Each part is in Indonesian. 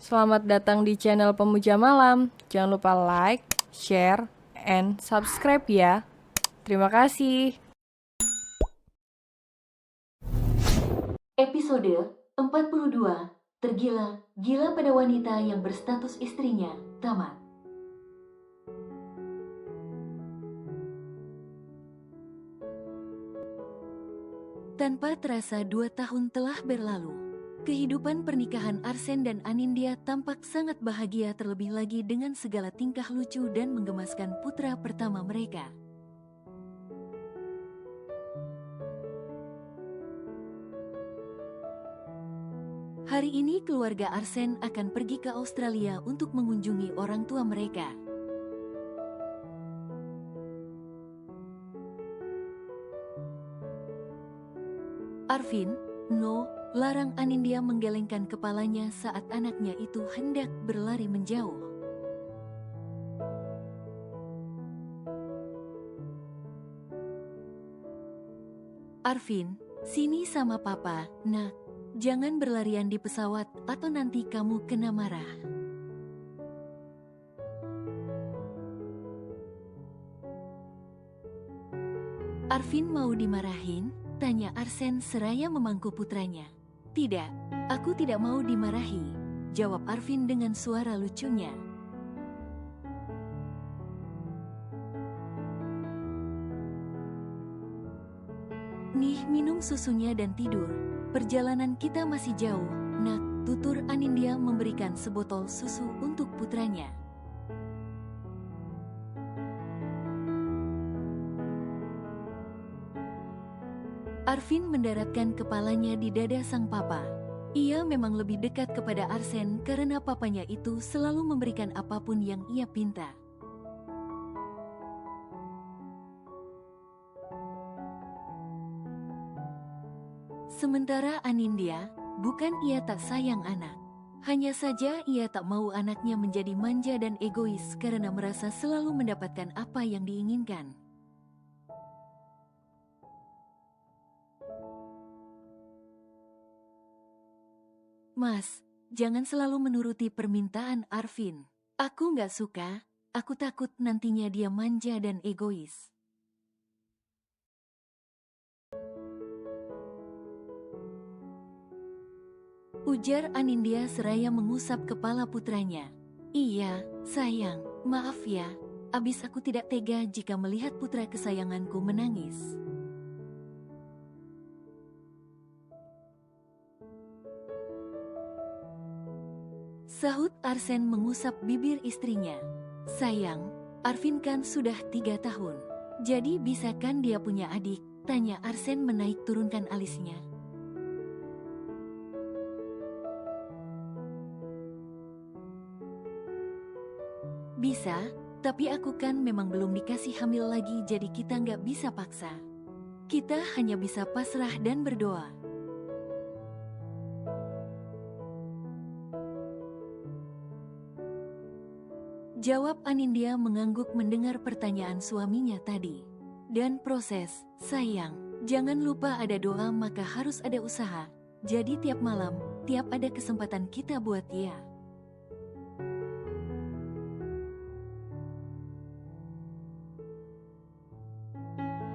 Selamat datang di channel Pemuja Malam. Jangan lupa like, share, and subscribe ya. Terima kasih. Episode 42 Tergila, gila pada wanita yang berstatus istrinya, tamat. Tanpa terasa 2 tahun telah berlalu. Kehidupan pernikahan Arsen dan Anindya tampak sangat bahagia, terlebih lagi dengan segala tingkah lucu dan menggemaskan putra pertama mereka. Hari ini keluarga Arsen akan pergi ke Australia untuk mengunjungi orang tua mereka. Arvin, no, larang Anindya menggelengkan kepalanya saat anaknya itu hendak berlari menjauh. Arvin, sini sama papa, nak. Jangan berlarian di pesawat atau nanti kamu kena marah. Arvin mau dimarahin? Tanya Arsen seraya memangku putranya. Tidak, aku tidak mau dimarahi, jawab Arvin dengan suara lucunya. Nih, minum susunya dan tidur. Perjalanan kita masih jauh, nak, tutur Anindya memberikan sebotol susu untuk putranya. Arvin mendaratkan kepalanya di dada sang papa. Ia memang lebih dekat kepada Arsen karena papanya itu selalu memberikan apapun yang ia pinta. Sementara Anindya, bukan ia tak sayang anak. Hanya saja ia tak mau anaknya menjadi manja dan egois karena merasa selalu mendapatkan apa yang diinginkan. Mas, jangan selalu menuruti permintaan Arvin. Aku nggak suka, aku takut nantinya dia manja dan egois. Ujar Anindya seraya mengusap kepala putranya. Iya, sayang, maaf ya. Abis aku tidak tega jika melihat putra kesayanganku menangis. Sahut Arsen mengusap bibir istrinya. Sayang, Arvin kan sudah 3 tahun. Jadi bisa kan dia punya adik? Tanya Arsen menaik turunkan alisnya. Bisa, tapi aku kan memang belum dikasih hamil lagi, jadi kita nggak bisa paksa. Kita hanya bisa pasrah dan berdoa. Jawab Anindya mengangguk mendengar pertanyaan suaminya tadi. Dan proses, sayang, jangan lupa ada doa maka harus ada usaha. Jadi tiap malam, tiap ada kesempatan kita buat ya.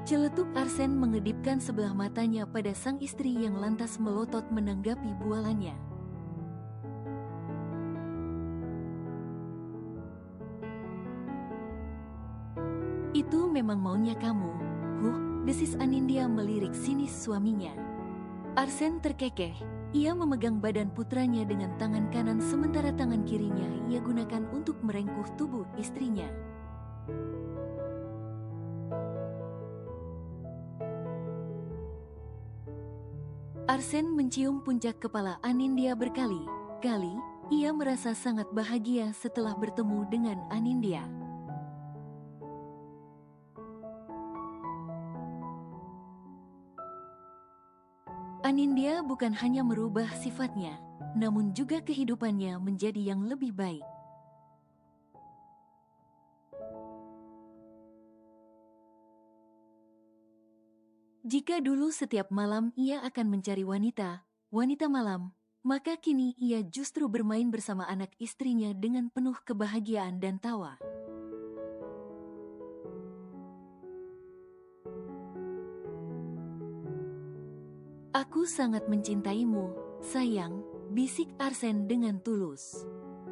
Celetuk Arsen mengedipkan sebelah matanya pada sang istri yang lantas melotot menanggapi bualannya. Itu memang maunya kamu. Desis Anindya melirik sinis suaminya. Arsen terkekeh. Ia memegang badan putranya dengan tangan kanan sementara tangan kirinya ia gunakan untuk merengkuh tubuh istrinya. Arsen mencium puncak kepala Anindya berkali-kali. Ia merasa sangat bahagia setelah bertemu dengan Anindya. Anindya bukan hanya merubah sifatnya, namun juga kehidupannya menjadi yang lebih baik. Jika dulu setiap malam ia akan mencari wanita malam, maka kini ia justru bermain bersama anak istrinya dengan penuh kebahagiaan dan tawa. Aku sangat mencintaimu, sayang, bisik Arsen dengan tulus.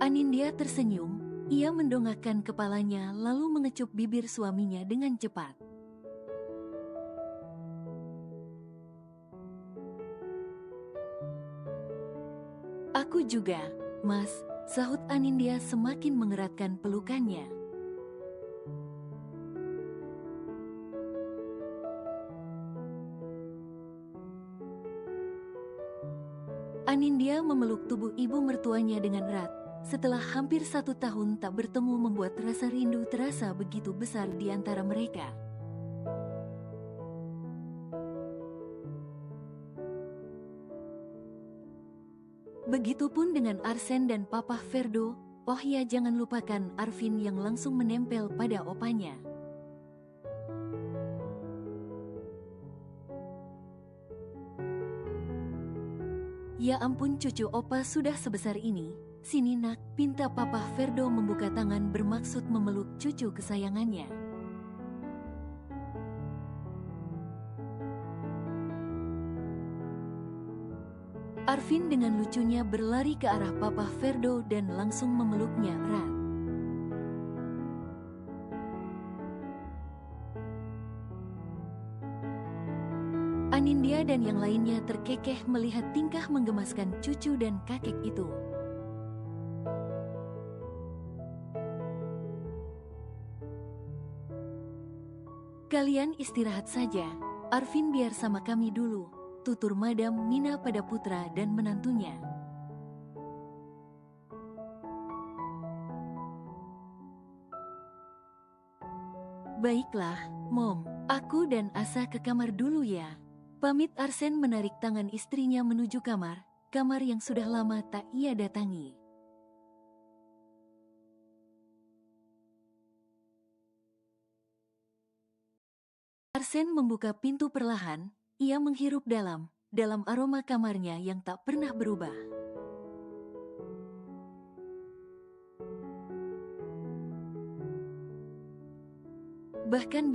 Anindya tersenyum, ia mendongakkan kepalanya lalu mengecup bibir suaminya dengan cepat. Aku juga, Mas, sahut Anindya semakin mengeratkan pelukannya. Anindya memeluk tubuh ibu mertuanya dengan erat. Setelah hampir 1 tahun tak bertemu membuat rasa rindu terasa begitu besar di antara mereka. Begitupun dengan Arsen dan Papa Ferdo. Oh ya, jangan lupakan Arvin yang langsung menempel pada opanya. Ya ampun, cucu opa sudah sebesar ini. Sini nak, pinta Papa Ferdo membuka tangan bermaksud memeluk cucu kesayangannya. Arvin dengan lucunya berlari ke arah Papa Ferdo dan langsung memeluknya erat. Anindya dan yang lainnya terkekeh melihat tingkah menggemaskan cucu dan kakek itu. Kalian istirahat saja, Arvin biar sama kami dulu, tutur Madam Mina pada putra dan menantunya. Baiklah, Mom, aku dan Asa ke kamar dulu ya. Pamit. Arsen menarik tangan istrinya menuju kamar yang sudah lama tak ia datangi. Arsen membuka pintu perlahan, ia menghirup dalam aroma kamarnya yang tak pernah berubah. Bahkan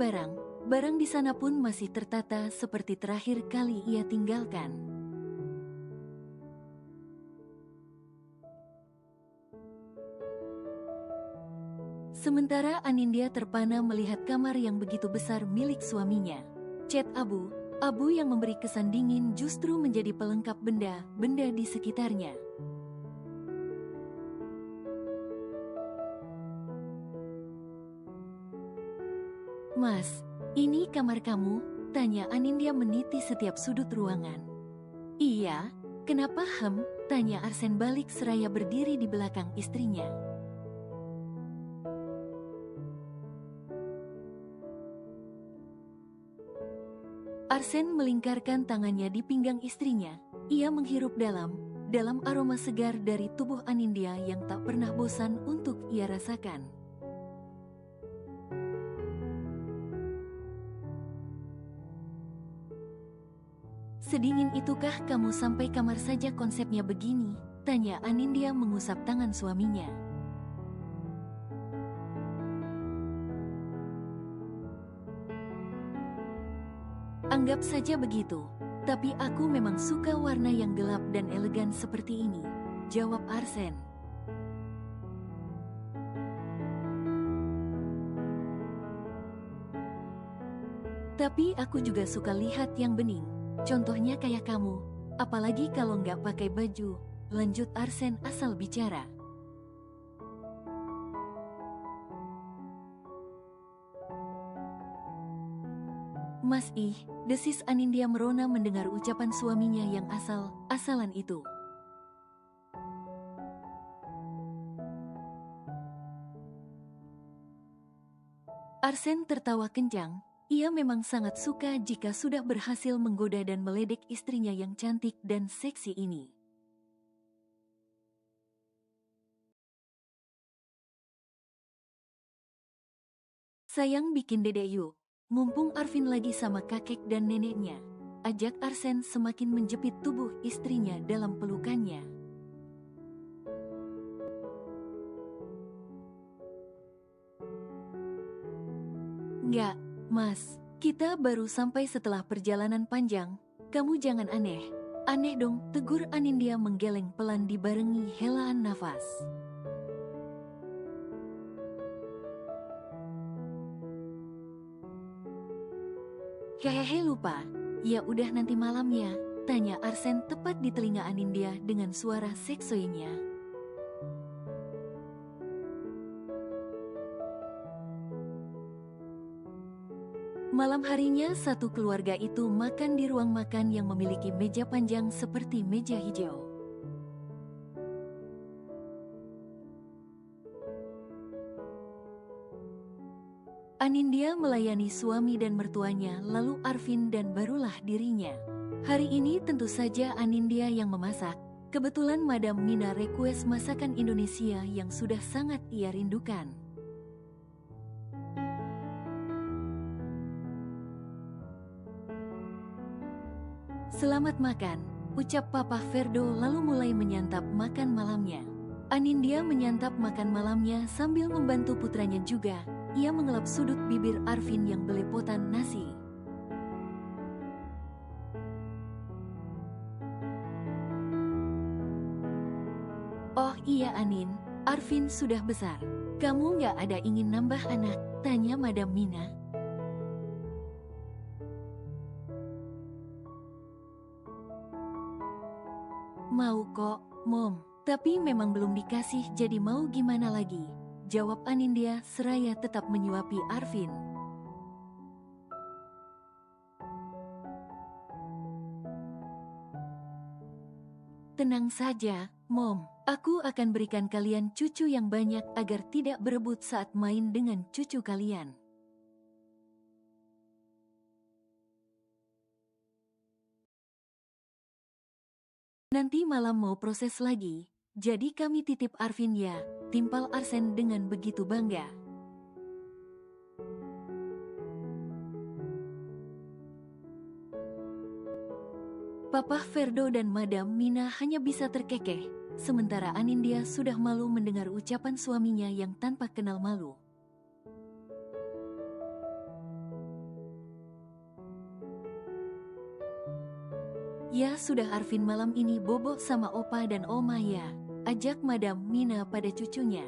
barang di sana pun masih tertata seperti terakhir kali ia tinggalkan. Sementara Anindya terpana melihat kamar yang begitu besar milik suaminya. Cat abu yang memberi kesan dingin justru menjadi pelengkap benda-benda di sekitarnya. Mas, ini kamar kamu? Tanya Anindya meniti setiap sudut ruangan. Iya, kenapa Tanya Arsen balik seraya berdiri di belakang istrinya. Arsen melingkarkan tangannya di pinggang istrinya. Ia menghirup dalam aroma segar dari tubuh Anindya yang tak pernah bosan untuk ia rasakan. Sedingin itukah kamu sampai kamar saja konsepnya begini? Tanya Anindya mengusap tangan suaminya. Anggap saja begitu, tapi aku memang suka warna yang gelap dan elegan seperti ini, jawab Arsen. Tapi aku juga suka lihat yang bening. Contohnya kayak kamu, apalagi kalau nggak pakai baju, lanjut Arsen asal bicara. Mas desis Anindya merona mendengar ucapan suaminya yang asal-asalan itu. Arsen tertawa kencang. Ia memang sangat suka jika sudah berhasil menggoda dan meledek istrinya yang cantik dan seksi ini. Sayang, bikin dedek yuk. Mumpung Arvin lagi sama kakek dan neneknya. ajak Arsen semakin menjepit tubuh istrinya dalam pelukannya. Enggak, Mas. Kita baru sampai setelah perjalanan panjang. Kamu jangan aneh. Aneh dong, tegur Anindya menggeleng pelan dibarengi helaan nafas. Hehehe lupa. Ya udah nanti malam ya, tanya Arsen tepat di telinga Anindya dengan suara seksoinya. Malam harinya satu keluarga itu makan di ruang makan yang memiliki meja panjang seperti meja hijau. Anindya melayani suami dan mertuanya, lalu Arvin dan barulah dirinya. Hari ini tentu saja Anindya yang memasak. Kebetulan Madam Mina request masakan Indonesia yang sudah sangat ia rindukan. Selamat makan, ucap Papa Ferdo lalu mulai menyantap makan malamnya. Anindya menyantap makan malamnya sambil membantu putranya juga. Ia mengelap sudut bibir Arvin yang belepotan nasi. Oh iya Anin, Arvin sudah besar. Kamu nggak ada ingin nambah anak? Tanya Madam Mina. Mau kok, Mom. Tapi memang belum dikasih jadi mau gimana lagi? Jawab Anindya seraya tetap menyuapi Arvin. Tenang saja, Mom. Aku akan berikan kalian cucu yang banyak agar tidak berebut saat main dengan cucu kalian. Nanti malam mau proses lagi, jadi kami titip Arvin ya, timpal Arsen dengan begitu bangga. Papa Ferdo dan Madam Mina hanya bisa terkekeh, sementara Anindya sudah malu mendengar ucapan suaminya yang tanpa kenal malu. Ya sudah Arvin malam ini bobo sama Opa dan Oma ya, ajak Madam Mina pada cucunya.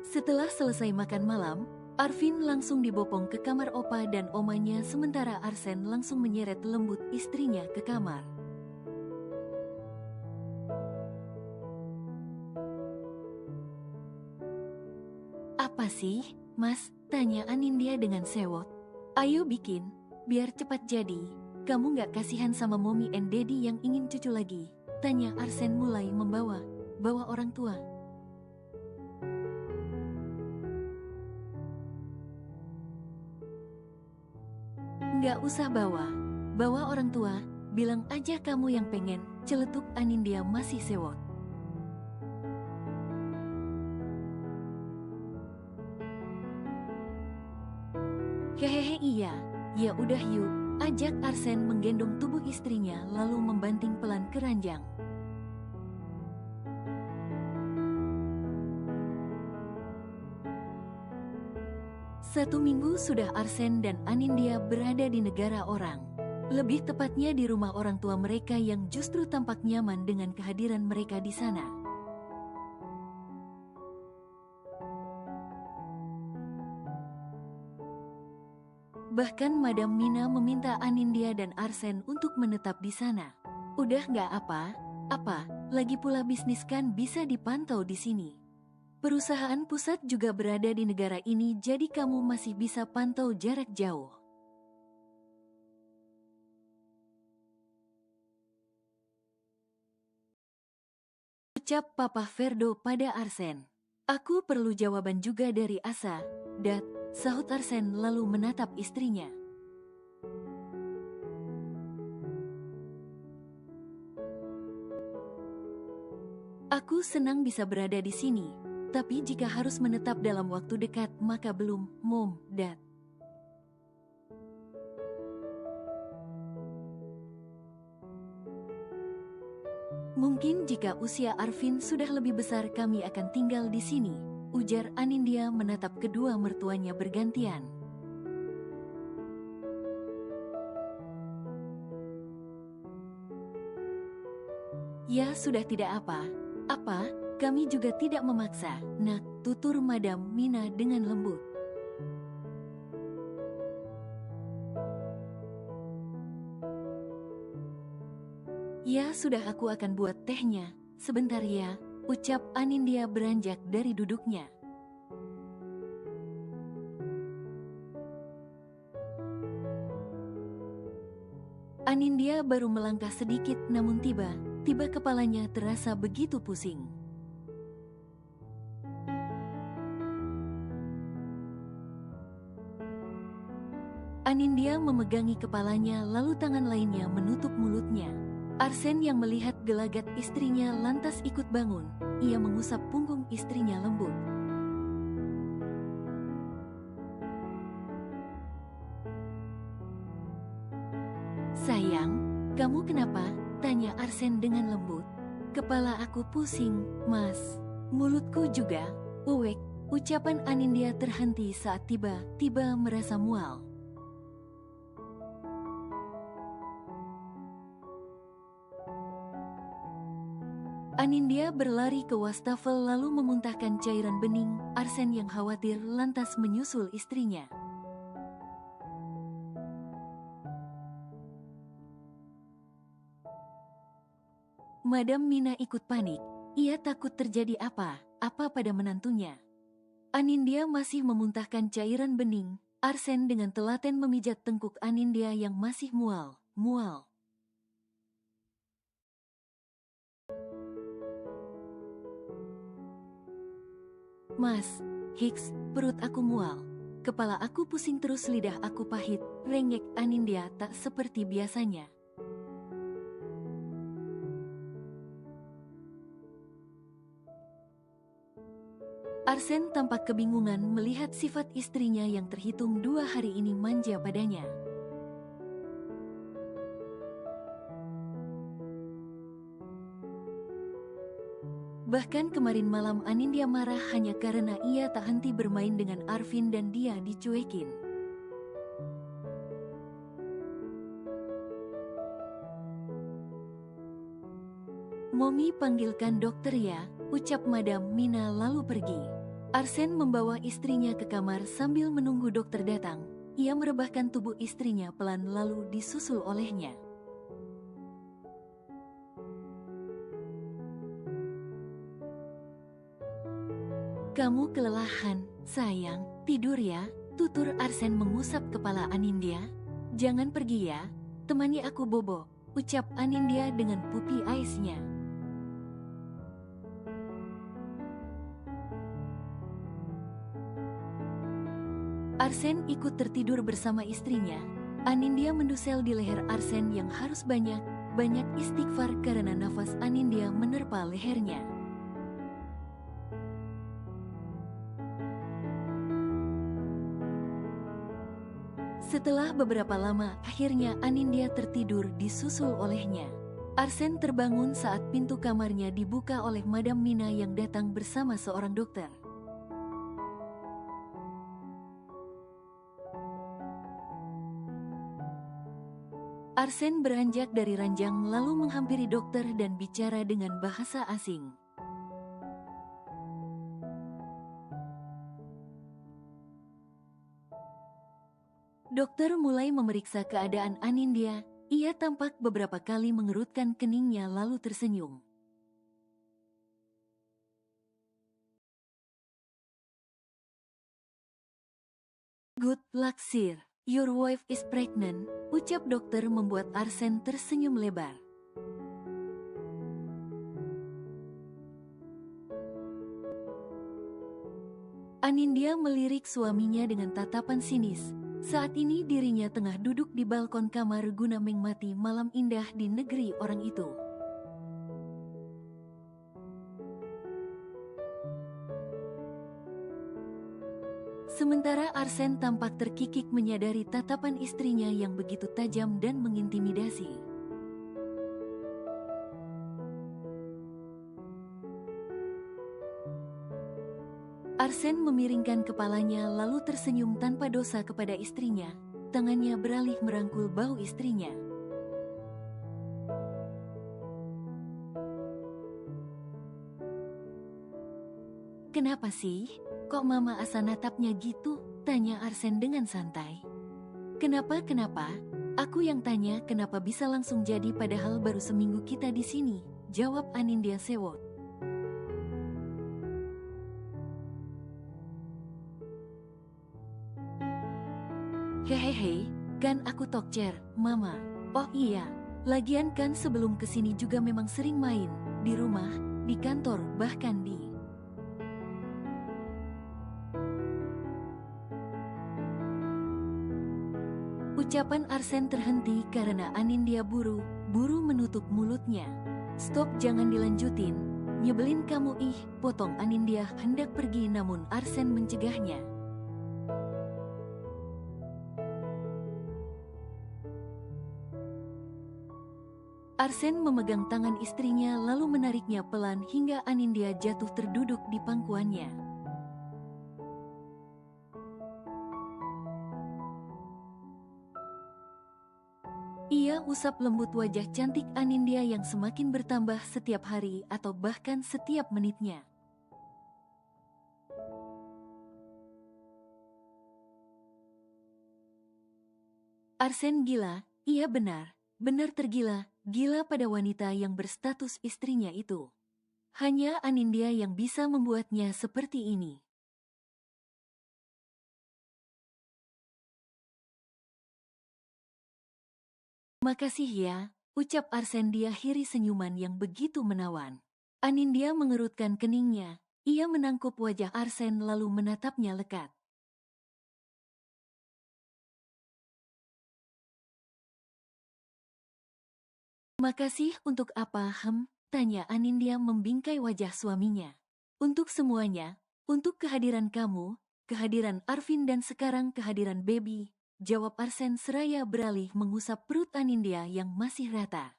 Setelah selesai makan malam, Arvin langsung dibopong ke kamar Opa dan Omanya sementara Arsen langsung menyeret lembut istrinya ke kamar. Apa sih, Mas? Tanya Anindya dengan sewot. Ayo bikin, biar cepat jadi. Kamu gak kasihan sama Mommy and Daddy yang ingin cucu lagi? Tanya Arsen mulai bawa orang tua. Gak usah bawa orang tua, bilang aja kamu yang pengen, celetuk Anindya masih sewot. Hehehe iya, ya udah yuk, ajak Arsen menggendong tubuh istrinya lalu membanting pelan ke ranjang. Satu minggu sudah Arsen dan Anindya berada di negara orang. Lebih tepatnya di rumah orang tua mereka yang justru tampak nyaman dengan kehadiran mereka di sana. Bahkan Madam Mina meminta Anindya dan Arsen untuk menetap di sana. Udah nggak apa-apa, lagi pula bisnis kan bisa dipantau di sini. Perusahaan pusat juga berada di negara ini jadi kamu masih bisa pantau jarak jauh. Ucap Papa Ferdo pada Arsen. Aku perlu jawaban juga dari Asa, Dat. Sahut Arsen lalu menatap istrinya. Aku senang bisa berada di sini, Tapi jika harus menetap dalam waktu dekat, maka belum, Mom, Dad. Mungkin jika usia Arvin sudah lebih besar kami akan tinggal di sini, ujar Anindya menatap kedua mertuanya bergantian. Ya sudah, tidak apa-apa, kami juga tidak memaksa, nak, tutur Madam Mina dengan lembut. Ya sudah, aku akan buat tehnya. Sebentar ya, ucap Anindya beranjak dari duduknya. Anindya baru melangkah sedikit namun tiba kepalanya terasa begitu pusing. Anindya memegangi kepalanya lalu tangan lainnya menutup mulutnya. Arsen yang melihat gelagat istrinya lantas ikut bangun. Ia mengusap punggung istrinya lembut. Sayang, kamu kenapa? Tanya Arsen dengan lembut. Kepala aku pusing, Mas. Mulutku juga. Uwek, ucapan Anindya terhenti saat tiba-tiba merasa mual. Anindya berlari ke wastafel lalu memuntahkan cairan bening. Arsen yang khawatir lantas menyusul istrinya. Madam Mina ikut panik. Ia takut terjadi apa pada menantunya. Anindya masih memuntahkan cairan bening. Arsen dengan telaten memijat tengkuk Anindya yang masih mual. Mas, Hicks, perut aku mual. Kepala aku pusing terus, lidah aku pahit. Rengek Anindya tak seperti biasanya. Arsen tampak kebingungan melihat sifat istrinya yang terhitung 2 hari ini manja padanya. Bahkan kemarin malam Anindya marah hanya karena ia tak henti bermain dengan Arvin dan dia dicuekin. Momi panggilkan dokter ya, ucap Madam Mina lalu pergi. Arsen membawa istrinya ke kamar sambil menunggu dokter datang. Ia merebahkan tubuh istrinya pelan lalu disusul olehnya. Kamu kelelahan, sayang, tidur ya, tutur Arsen mengusap kepala Anindya. Jangan pergi ya, temani aku bobo, ucap Anindya dengan pupi aisnya. Arsen ikut tertidur bersama istrinya. Anindya mendusel di leher Arsen yang harus banyak istighfar karena nafas Anindya menerpa lehernya. Setelah beberapa lama, akhirnya Anindya tertidur disusul olehnya. Arsen terbangun saat pintu kamarnya dibuka oleh Madam Mina yang datang bersama seorang dokter. Arsen beranjak dari ranjang lalu menghampiri dokter dan bicara dengan bahasa asing. Dokter mulai memeriksa keadaan Anindya. Ia tampak beberapa kali mengerutkan keningnya lalu tersenyum. Good luck, sir. Your wife is pregnant, ucap dokter membuat Arsen tersenyum lebar. Anindya melirik suaminya dengan tatapan sinis. Saat ini dirinya tengah duduk di balkon kamar guna menikmati malam indah di negeri orang itu. Sementara Arsen tampak terkikik menyadari tatapan istrinya yang begitu tajam dan mengintimidasi. Arsen memiringkan kepalanya lalu tersenyum tanpa dosa kepada istrinya. Tangannya beralih merangkul bahu istrinya. "Kenapa sih? Kok Mama Asa natapnya gitu?" tanya Arsen dengan santai. Kenapa? Aku yang tanya kenapa bisa langsung jadi padahal baru seminggu kita di sini," jawab Anindya sewot. "Hehehe, kan aku tokcer, Mama. Oh iya, lagian kan sebelum kesini juga memang sering main, di rumah, di kantor, bahkan di..." Ucapan Arsen terhenti karena Anindya buru menutup mulutnya. "Stop, jangan dilanjutin. Nyebelin kamu ih," potong Anindya hendak pergi namun Arsen mencegahnya. Arsen memegang tangan istrinya lalu menariknya pelan hingga Anindya jatuh terduduk di pangkuannya. Ia usap lembut wajah cantik Anindya yang semakin bertambah setiap hari atau bahkan setiap menitnya. Arsen gila, iya benar tergila, gila pada wanita yang berstatus istrinya itu. Hanya Anindya yang bisa membuatnya seperti ini. "Makasih ya," ucap Arsen diakhiri senyuman yang begitu menawan. Anindya mengerutkan keningnya, ia menangkup wajah Arsen lalu menatapnya lekat. "Makasih untuk apa, tanya Anindya membingkai wajah suaminya. "Untuk semuanya, untuk kehadiran kamu, kehadiran Arvin dan sekarang kehadiran Baby," jawab Arsen seraya beralih mengusap perut Anindya yang masih rata.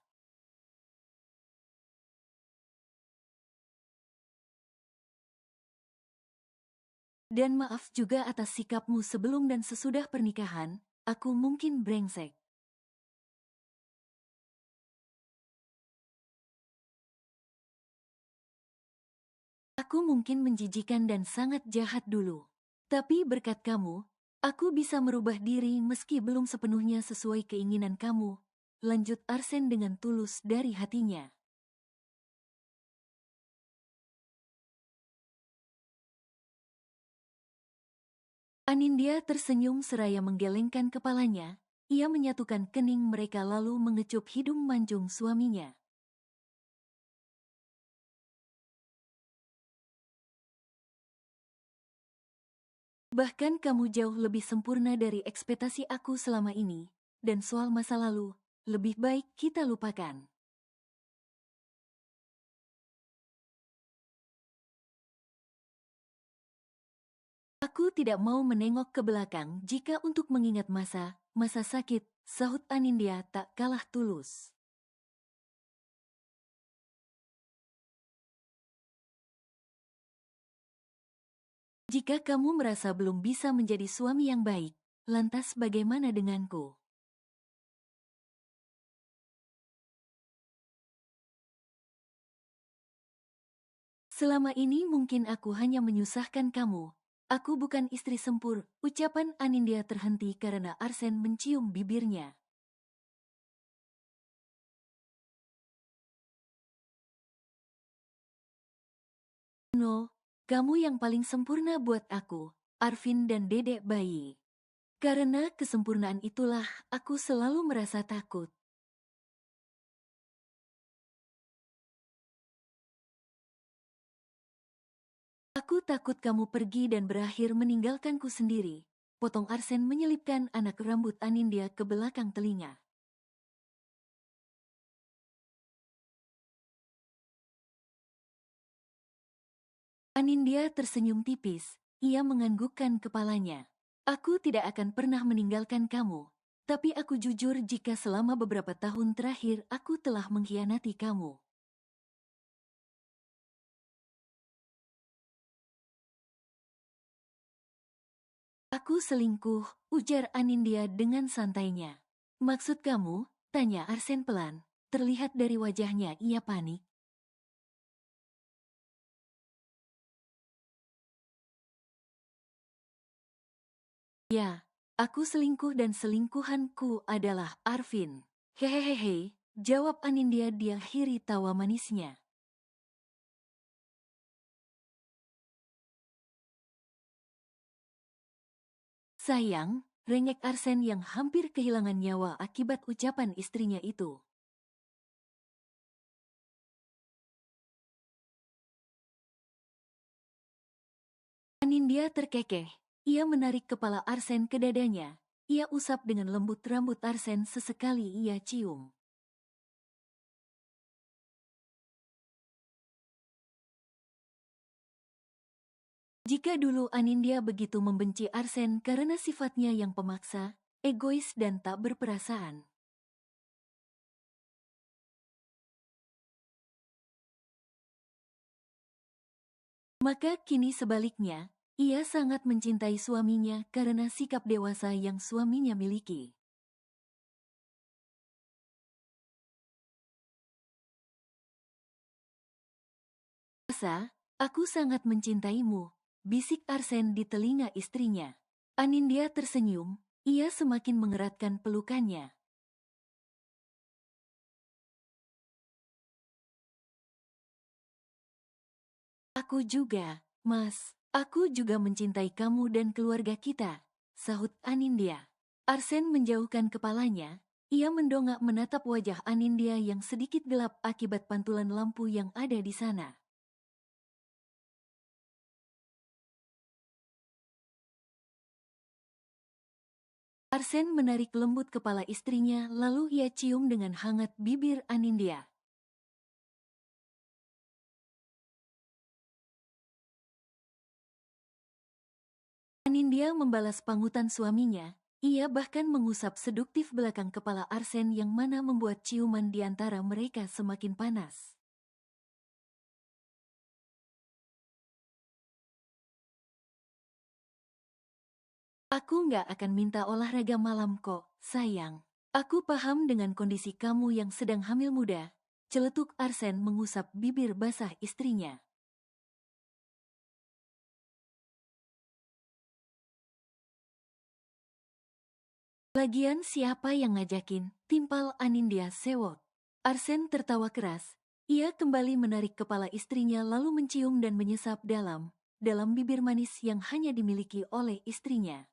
"Dan maaf juga atas sikapmu sebelum dan sesudah pernikahan, aku mungkin brengsek. Aku mungkin menjijikan dan sangat jahat dulu. Tapi berkat kamu, aku bisa merubah diri meski belum sepenuhnya sesuai keinginan kamu," lanjut Arsen dengan tulus dari hatinya. Anindya tersenyum seraya menggelengkan kepalanya, ia menyatukan kening mereka lalu mengecup hidung mancung suaminya. "Bahkan kamu jauh lebih sempurna dari ekspektasi aku selama ini, dan soal masa lalu, lebih baik kita lupakan." "Aku tidak mau menengok ke belakang jika untuk mengingat masa sakit," sahut Anindya tak kalah tulus. "Jika kamu merasa belum bisa menjadi suami yang baik, lantas bagaimana denganku? Selama ini mungkin aku hanya menyusahkan kamu. Aku bukan istri sempur," ucapan Anindya terhenti karena Arsen mencium bibirnya. "No, kamu yang paling sempurna buat aku, Arvin dan dedek bayi. Karena kesempurnaan itulah aku selalu merasa takut." "Aku takut kamu pergi dan berakhir meninggalkanku sendiri," potong Arsen menyelipkan anak rambut Anindya ke belakang telinga. Anindya tersenyum tipis, ia menganggukkan kepalanya. Aku tidak akan pernah meninggalkan kamu. Tapi aku jujur jika selama beberapa tahun terakhir aku telah mengkhianati kamu. Aku selingkuh, ujar Anindya dengan santainya. Maksud kamu? Tanya Arsen pelan. Terlihat dari wajahnya ia panik. Ya, aku selingkuh dan selingkuhanku adalah Arvin. Hehehehe, jawab Anindya diakhiri tawa manisnya. Sayang, rengek Arsen yang hampir kehilangan nyawa akibat ucapan istrinya itu. Anindya terkekeh. Ia menarik kepala Arsen ke dadanya. Ia usap dengan lembut rambut Arsen sesekali ia cium. Jika dulu Anindya begitu membenci Arsen karena sifatnya yang pemaksa, egois dan tak berperasaan, maka kini sebaliknya, ia sangat mencintai suaminya karena sikap dewasa yang suaminya miliki. Aku sangat mencintaimu, bisik Arsen di telinga istrinya. Anindya tersenyum, ia semakin mengeratkan pelukannya. Aku juga, Mas. Aku juga mencintai kamu dan keluarga kita, sahut Anindya. Arsen menjauhkan kepalanya, ia mendongak menatap wajah Anindya yang sedikit gelap akibat pantulan lampu yang ada di sana. Arsen menarik lembut kepala istrinya lalu ia cium dengan hangat bibir Anindya. Anindya membalas pangutan suaminya, ia bahkan mengusap seduktif belakang kepala Arsen yang mana membuat ciuman di antara mereka semakin panas. Aku nggak akan minta olahraga malam kok, sayang. Aku paham dengan kondisi kamu yang sedang hamil muda. Celetuk Arsen mengusap bibir basah istrinya. Lagian siapa yang ngajakin? Timpal Anindya sewot. Arsen tertawa keras. Ia kembali menarik kepala istrinya lalu mencium dan menyesap dalam bibir manis yang hanya dimiliki oleh istrinya.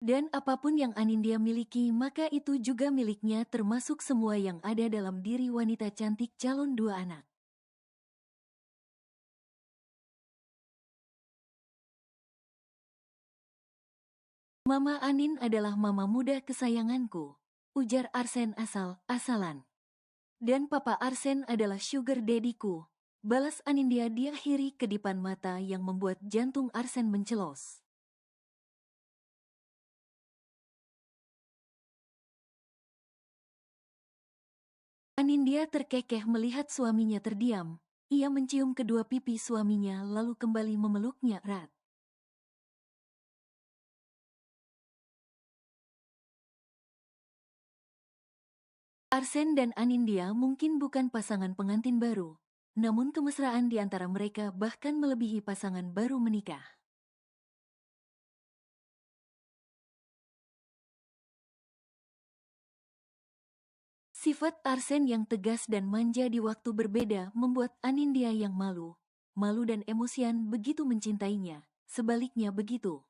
Dan apapun yang Anindya miliki maka itu juga miliknya termasuk semua yang ada dalam diri wanita cantik calon dua anak. Mama Anin adalah mama muda kesayanganku, ujar Arsen asal-asalan. Dan Papa Arsen adalah sugar daddy-ku, balas Anindya diakhiri kedipan mata yang membuat jantung Arsen mencelos. Anindya terkekeh melihat suaminya terdiam. Ia mencium kedua pipi suaminya lalu kembali memeluknya erat. Arsen dan Anindya mungkin bukan pasangan pengantin baru, namun kemesraan di antara mereka bahkan melebihi pasangan baru menikah. Sifat Arsen yang tegas dan manja di waktu berbeda membuat Anindya yang malu dan emosian begitu mencintainya, sebaliknya begitu.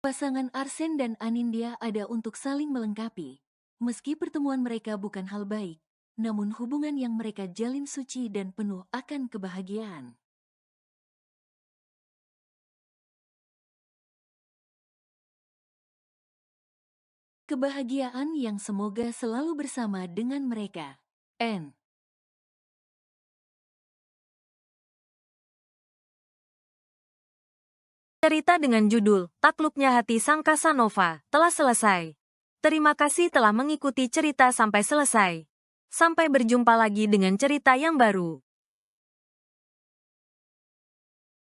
Pasangan Arsen dan Anindya ada untuk saling melengkapi. Meski pertemuan mereka bukan hal baik, namun hubungan yang mereka jalin suci dan penuh akan kebahagiaan. kebahagiaan yang semoga selalu bersama dengan mereka. N. Cerita dengan judul Takluknya Hati Sang Casanova telah selesai. Terima kasih telah mengikuti cerita sampai selesai. Sampai berjumpa lagi dengan cerita yang baru.